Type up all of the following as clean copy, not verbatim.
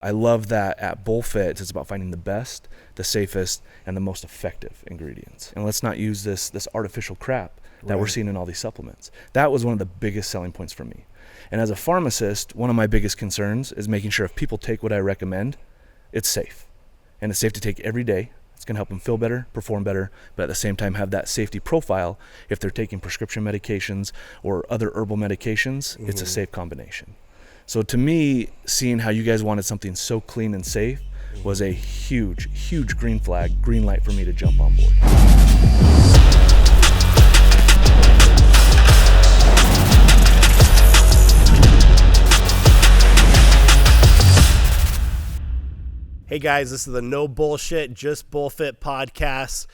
I love that at BullFit, it's about finding the best, the safest, and the most effective ingredients. And let's not use this artificial crap that we're seeing in all these supplements. That was one of the biggest selling points for me. And as a pharmacist, one of my biggest concerns is making sure if people take what I recommend, it's safe. And it's safe to take every day. It's going to help them feel better, perform better, but at the same time have that safety profile. If they're taking prescription medications or other herbal medications, it's a safe combination. So to me, seeing how you guys wanted something so clean and safe was a huge, huge green light for me to jump on board. Hey guys, this is the No Bullshit, Just BullFit podcast.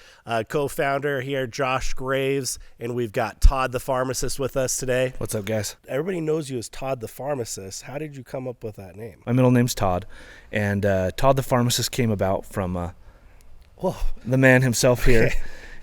Co-founder here, Josh Graves, and we've got Todd the Pharmacist with us today. What's up, guys? Everybody knows you as Todd the Pharmacist. How did you come up with that name? My middle name's Todd, and Todd the Pharmacist came about from the man himself here,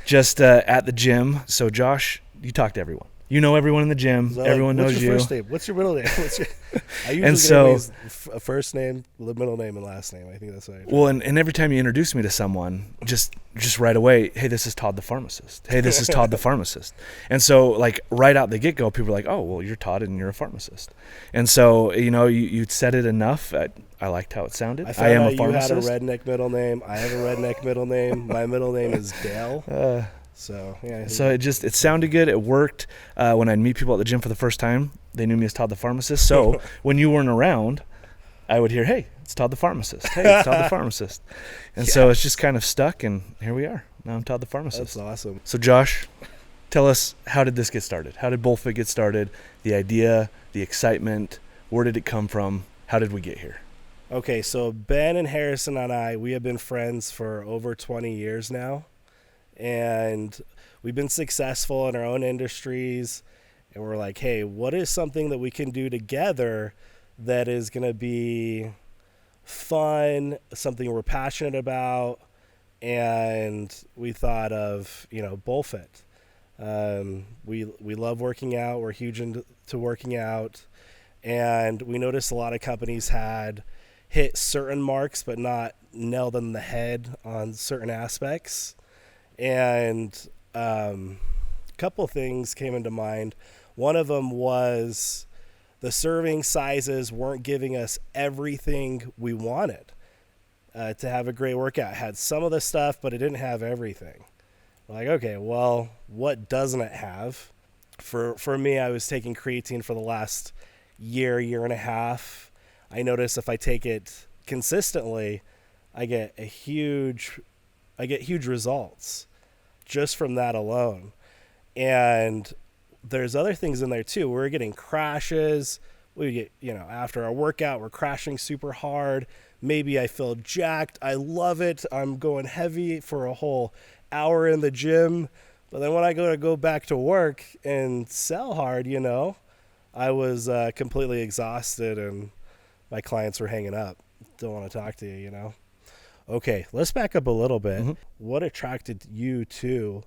just at the gym. So Josh, you talk to everyone. You know everyone in the gym. Everyone knows you. What's your first name? What's your middle name? I usually and get so, everybody's first name, middle name, and last name. I think that's what I do. Well, and every time you introduce me to someone, just right away, hey, this is Todd the Pharmacist. Hey, this is Todd the Pharmacist. And so, like, right out the get-go, people are like, oh, well, you're Todd and you're a pharmacist. And so, you know, you said it enough. I liked how it sounded. I am a pharmacist. You had a redneck middle name. I have a redneck middle name. My middle name is Dale. So yeah. So it sounded good. It worked. When I'd meet people at the gym for the first time, they knew me as Todd the Pharmacist. So when you weren't around, I would hear, "Hey, it's Todd the Pharmacist. Hey, it's Todd the Pharmacist." And so it's just kind of stuck, and here we are. Now I'm Todd the Pharmacist. That's awesome. So Josh, tell us, how did this get started? How did BullFit get started? The idea, the excitement. Where did it come from? How did we get here? Okay, so Ben and Harrison and I, we have been friends for over 20 years now. And we've been successful in our own industries, and we're like, hey, what is something that we can do together that is going to be fun, something we're passionate about? And we thought of, BullFit. We love working out. We're huge into working out, and we noticed a lot of companies had hit certain marks but not nailed on the head on certain aspects. And a couple things came into mind. One of them was the serving sizes weren't giving us everything we wanted to have a great workout. It had some of the stuff, but it didn't have everything. We're like, okay, well, what doesn't it have? For me, I was taking creatine for the last year and a half. I noticed if I take it consistently, I get huge results just from that alone. And there's other things in there too. We're getting crashes. We get, after our workout, we're crashing super hard. Maybe I feel jacked. I love it. I'm going heavy for a whole hour in the gym. But then when I go back to work and sell hard, I was completely exhausted and my clients were hanging up. Don't want to talk to you, Okay, let's back up a little bit. Mm-hmm. What attracted you to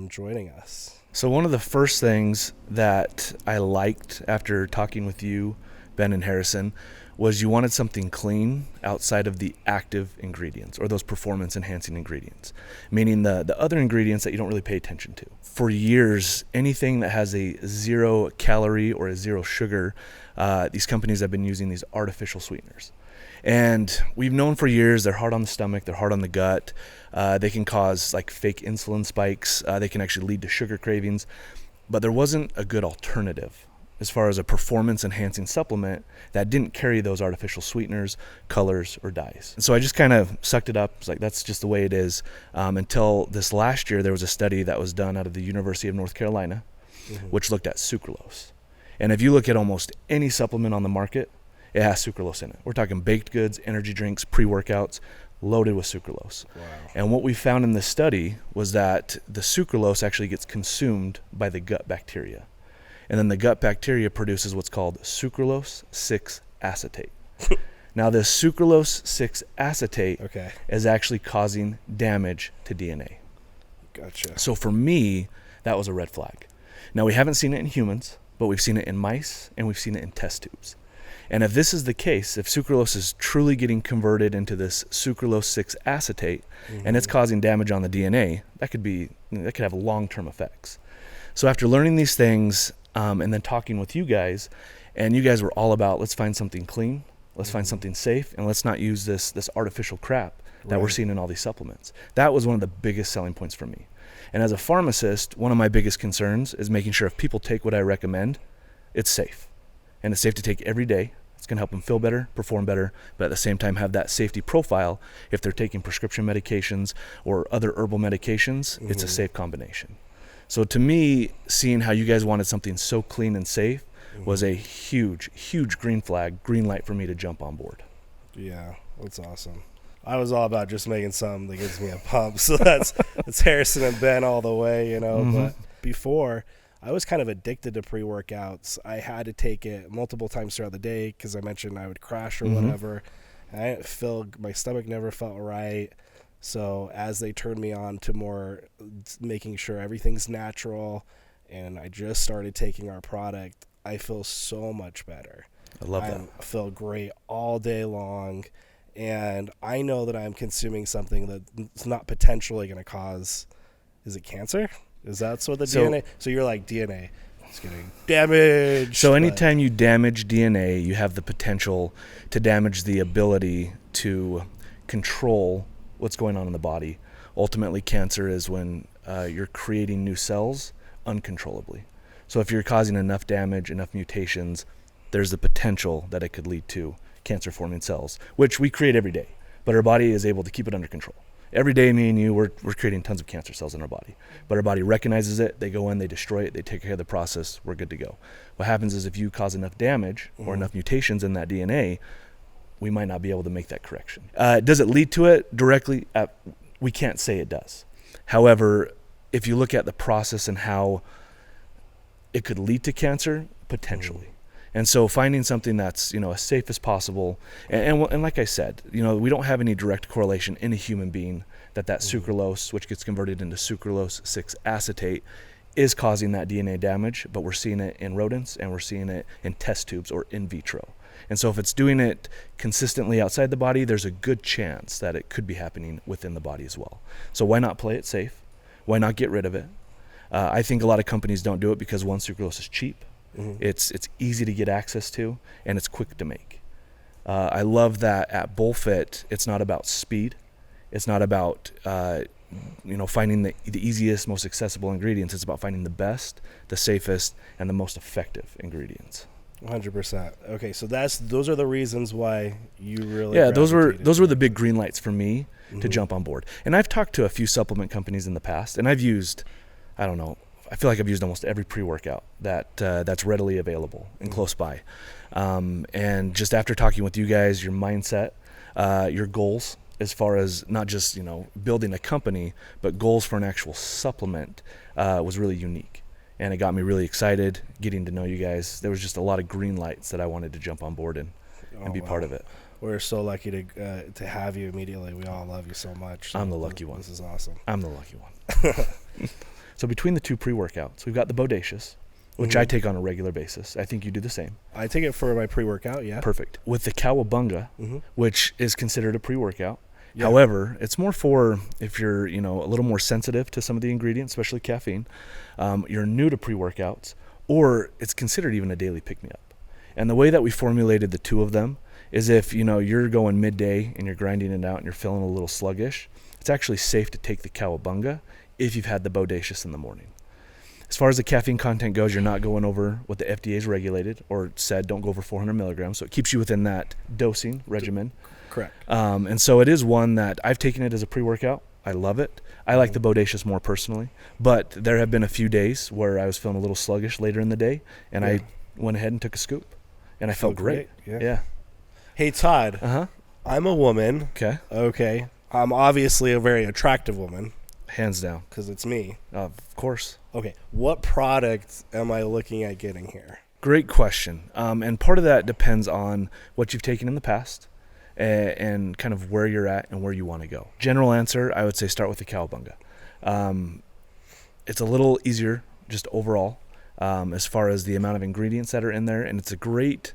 joining us? So one of the first things that I liked after talking with you, Ben and Harrison, was you wanted something clean outside of the active ingredients or those performance-enhancing ingredients, meaning the other ingredients that you don't really pay attention to. For years, anything that has a 0 calorie or a 0 sugar, these companies have been using these artificial sweeteners. And we've known for years they're hard on the stomach, they're hard on the gut. They can cause like fake insulin spikes. They can actually lead to sugar cravings. But there wasn't a good alternative as far as a performance-enhancing supplement that didn't carry those artificial sweeteners, colors, or dyes. And so I just kind of sucked it up. It's like, that's just the way it is. Until this last year, there was a study that was done out of the University of North Carolina, which looked at sucralose. And if you look at almost any supplement on the market, it has sucralose in it. We're talking baked goods, energy drinks, pre-workouts, loaded with sucralose. Wow. And what we found in this study was that the sucralose actually gets consumed by the gut bacteria. And then the gut bacteria produces what's called sucralose 6-acetate. Now, this sucralose 6-acetate is actually causing damage to DNA. Gotcha. So for me, that was a red flag. Now, we haven't seen it in humans, but we've seen it in mice and we've seen it in test tubes. And if this is the case, if sucralose is truly getting converted into this sucralose 6 acetate, and it's causing damage on the DNA, that could have long-term effects. So after learning these things, and then talking with you guys, and you guys were all about, let's find something clean, let's find something safe, and let's not use this artificial crap that we're seeing in all these supplements. That was one of the biggest selling points for me. And as a pharmacist, one of my biggest concerns is making sure if people take what I recommend, it's safe. And it's safe to take every day. It's going to help them feel better, perform better, but at the same time have that safety profile. If they're taking prescription medications or other herbal medications, it's a safe combination. So to me, seeing how you guys wanted something so clean and safe was a huge, huge green light for me to jump on board. Yeah, that's awesome. I was all about just making something that gives me a pump. So that's Harrison and Ben all the way, you know. But before, I was kind of addicted to pre-workouts. I had to take it multiple times throughout the day because I mentioned I would crash or whatever. And I didn't feel, my stomach never felt right. So as they turned me on to more making sure everything's natural, and I just started taking our product, I feel so much better. I love that. I feel great all day long. And I know that I'm consuming something that's not potentially going to cause, is it cancer? Is that so the DNA? So you're like, DNA is getting damaged. So anytime you damage DNA, you have the potential to damage the ability to control what's going on in the body. Ultimately, cancer is when you're creating new cells uncontrollably. So if you're causing enough damage, enough mutations, there's the potential that it could lead to cancer-forming cells, which we create every day, but our body is able to keep it under control. Every day, me and you, we're creating tons of cancer cells in our body, but our body recognizes it, they go in, they destroy it, they take care of the process, we're good to go. What happens is if you cause enough damage or enough mutations in that DNA, we might not be able to make that correction. Does it lead to it directly? We can't say it does. However, if you look at the process and how it could lead to cancer, potentially. And so finding something that's, as safe as possible. And like I said, we don't have any direct correlation in a human being that sucralose, which gets converted into sucralose 6 acetate, is causing that DNA damage, but we're seeing it in rodents and we're seeing it in test tubes or in vitro. And so if it's doing it consistently outside the body, there's a good chance that it could be happening within the body as well. So why not play it safe? Why not get rid of it? I think a lot of companies don't do it because one, sucralose is cheap. It's easy to get access to, and it's quick to make. I love that at BullFit, it's not about speed. It's not about finding the easiest, most accessible ingredients. It's about finding the best, the safest, and the most effective ingredients. 100%. Okay, so those are the reasons why you really those were the big green lights for me to jump on board. And I've talked to a few supplement companies in the past, and I've used, I feel like I've used almost every pre-workout that's readily available and close by. And just after talking with you guys, your mindset, your goals, as far as not just building a company, but goals for an actual supplement, was really unique. And it got me really excited getting to know you guys. There was just a lot of green lights that I wanted to jump on board and be part of it. We're so lucky to have you immediately. We all love you so much. I'm the lucky one. This is awesome. I'm the lucky one. So between the two pre-workouts, we've got the BullSh, which I take on a regular basis. I think you do the same. I take it for my pre-workout, yeah. Perfect. With the cowabunga, which is considered a pre-workout. Yeah. However, it's more for if you're, a little more sensitive to some of the ingredients, especially caffeine, you're new to pre-workouts, or it's considered even a daily pick-me-up. And the way that we formulated the two of them is if, you're going midday and you're grinding it out and you're feeling a little sluggish, it's actually safe to take the cowabunga if you've had the BullSh in the morning. As far as the caffeine content goes, you're not going over what the FDA has regulated or said, don't go over 400 milligrams. So it keeps you within that dosing regimen. Correct. And so it is one that I've taken it as a pre-workout. I love it. I like the BullSh more personally, but there have been a few days where I was feeling a little sluggish later in the day, and I went ahead and took a scoop, and I felt great. Yeah. Hey, Todd. I'm a woman. Okay. I'm obviously a very attractive woman. Hands down. Because it's me. Of course. Okay. What product am I looking at getting here? Great question. And part of that depends on what you've taken in the past and kind of where you're at and where you want to go. General answer, I would say start with the cowabunga. It's a little easier just overall as far as the amount of ingredients that are in there, and it's a great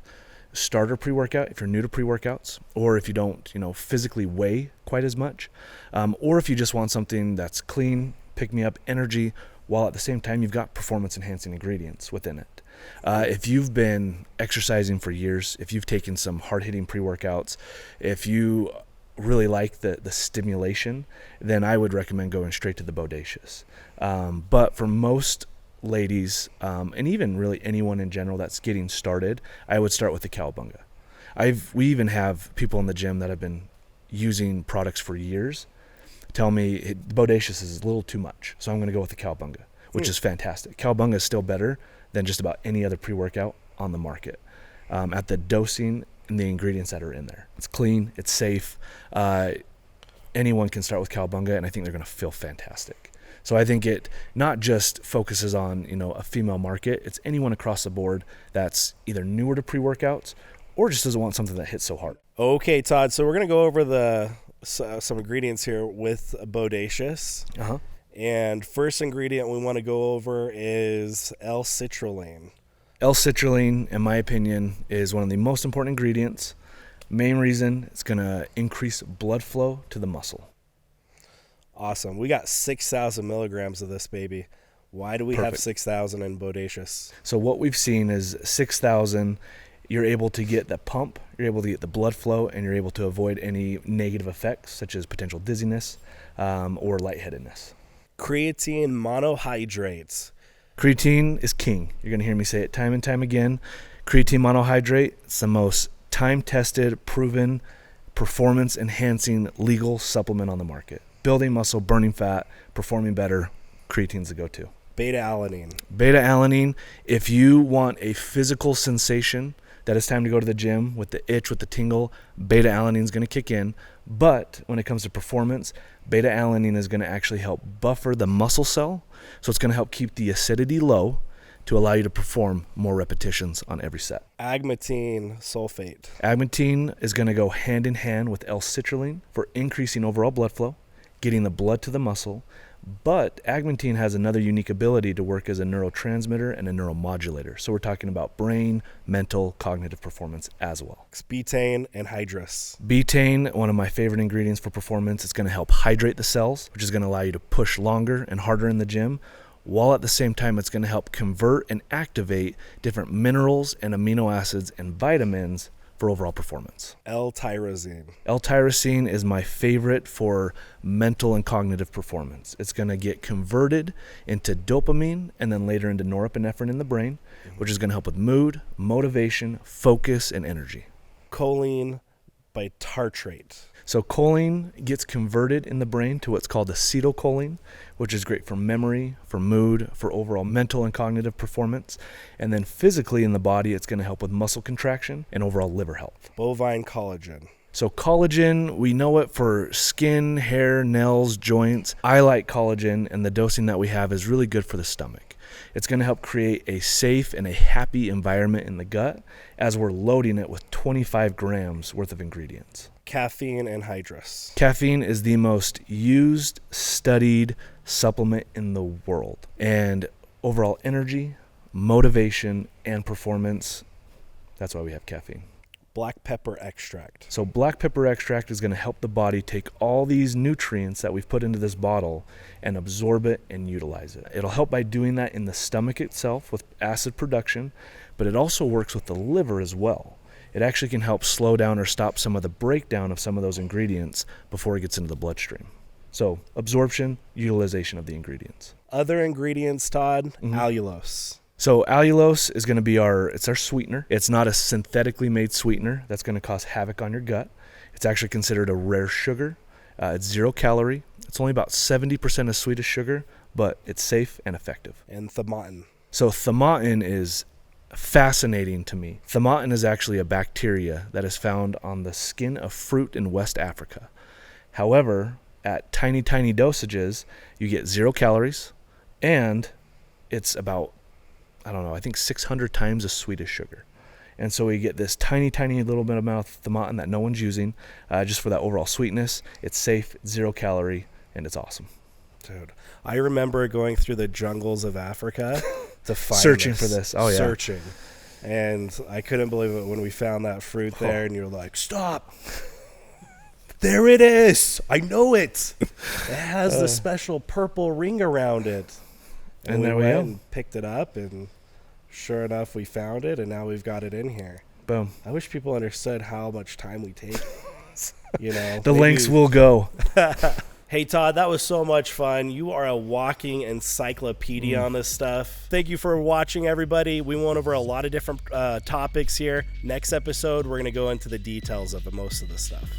starter pre-workout if you're new to pre-workouts, or if you don't, physically weigh quite as much, or if you just want something that's clean, pick me up energy, while at the same time you've got performance enhancing ingredients within it. If you've been exercising for years, if you've taken some hard-hitting pre-workouts, if you really like the stimulation, then I would recommend going straight to the BullSh. But for most ladies, and even really anyone in general that's getting started, I would start with the Cowabunga. We even have people in the gym that have been using products for years tell me the BullSh is a little too much, so I'm going to go with the Cowabunga, which is fantastic. Cowabunga is still better than just about any other pre-workout on the market at the dosing and the ingredients that are in there. It's clean, it's safe. Anyone can start with Cowabunga, and I think they're going to feel fantastic. So I think it not just focuses on a female market. It's anyone across the board that's either newer to pre-workouts or just doesn't want something that hits so hard. Okay, Todd. So we're going to go over some ingredients here with BullSh. Uh-huh. And first ingredient we want to go over is L-citrulline. L-citrulline, in my opinion, is one of the most important ingredients. Main reason, it's going to increase blood flow to the muscle. Awesome. We got 6,000 milligrams of this baby. Why do we have 6,000 in BullSh? So what we've seen is 6,000, you're able to get the pump, you're able to get the blood flow, and you're able to avoid any negative effects such as potential dizziness or lightheadedness. Creatine monohydrate. Creatine is king. You're going to hear me say it time and time again. Creatine monohydrate, it's the most time-tested, proven, performance-enhancing legal supplement on the market. Building muscle, burning fat, performing better, creatine's the go-to. Beta-alanine. Beta-alanine, if you want a physical sensation that it's time to go to the gym with the itch, with the tingle, beta-alanine is going to kick in. But when it comes to performance, beta-alanine is going to actually help buffer the muscle cell. So it's going to help keep the acidity low to allow you to perform more repetitions on every set. Agmatine sulfate. Agmatine is going to go hand in hand with L-citrulline for increasing overall blood flow, getting the blood to the muscle. But agmatine has another unique ability to work as a neurotransmitter and a neuromodulator. So we're talking about brain, mental, cognitive performance as well. Betaine and hydrous. Betaine, one of my favorite ingredients for performance. It's going to help hydrate the cells, which is going to allow you to push longer and harder in the gym, while at the same time it's going to help convert and activate different minerals and amino acids and vitamins for overall performance. L-tyrosine. L-tyrosine is my favorite for mental and cognitive performance. It's going to get converted into dopamine and then later into norepinephrine in the brain, which is going to help with mood, motivation, focus, and energy. Choline bitartrate. So choline gets converted in the brain to what's called acetylcholine, which is great for memory, for mood, for overall mental and cognitive performance. And then physically in the body, it's going to help with muscle contraction and overall liver health. Bovine collagen. So collagen, we know it for skin, hair, nails, joints. I like collagen, and the dosing that we have is really good for the stomach. It's going to help create a safe and a happy environment in the gut as we're loading it with 25 grams worth of ingredients. Caffeine anhydrous. Caffeine is the most used, studied supplement in the world. And overall energy, motivation, and performance, that's why we have caffeine. Black pepper extract. So black pepper extract is going to help the body take all these nutrients that we've put into this bottle and absorb it and utilize it. It'll help by doing that in the stomach itself with acid production, but it also works with the liver as well. It actually can help slow down or stop some of the breakdown of some of those ingredients before it gets into the bloodstream. So absorption, utilization of the ingredients. Other ingredients, Todd, allulose. So allulose is going to be our sweetener. It's not a synthetically made sweetener that's going to cause havoc on your gut. It's actually considered a rare sugar. It's 0 calorie. It's only about 70% as sweet as sugar, but it's safe and effective. And thaumatin. So thaumatin is fascinating to me. Thaumatin is actually a bacteria that is found on the skin of fruit in West Africa. However, at tiny dosages, you get 0 calories, and it's about, I think 600 times as sweet as sugar. And so we get this tiny little bit amount of thaumatin that no one's using just for that overall sweetness. It's safe, 0 calorie, and it's awesome. Dude, I remember going through the jungles of Africa to find searching for this. Oh yeah. Searching. And I couldn't believe it when we found that fruit there, and you were like, "Stop! There it is! I know it! It has the special purple ring around it." And we there we went go. and picked it up, and sure enough, we found it, and now we've got it in here. Boom. I wish people understood how much time we take. The lengths will go. Hey, Todd, that was so much fun. You are a walking encyclopedia on this stuff. Thank you for watching, everybody. We went over a lot of different topics here. Next episode, we're going to go into the details of most of the stuff.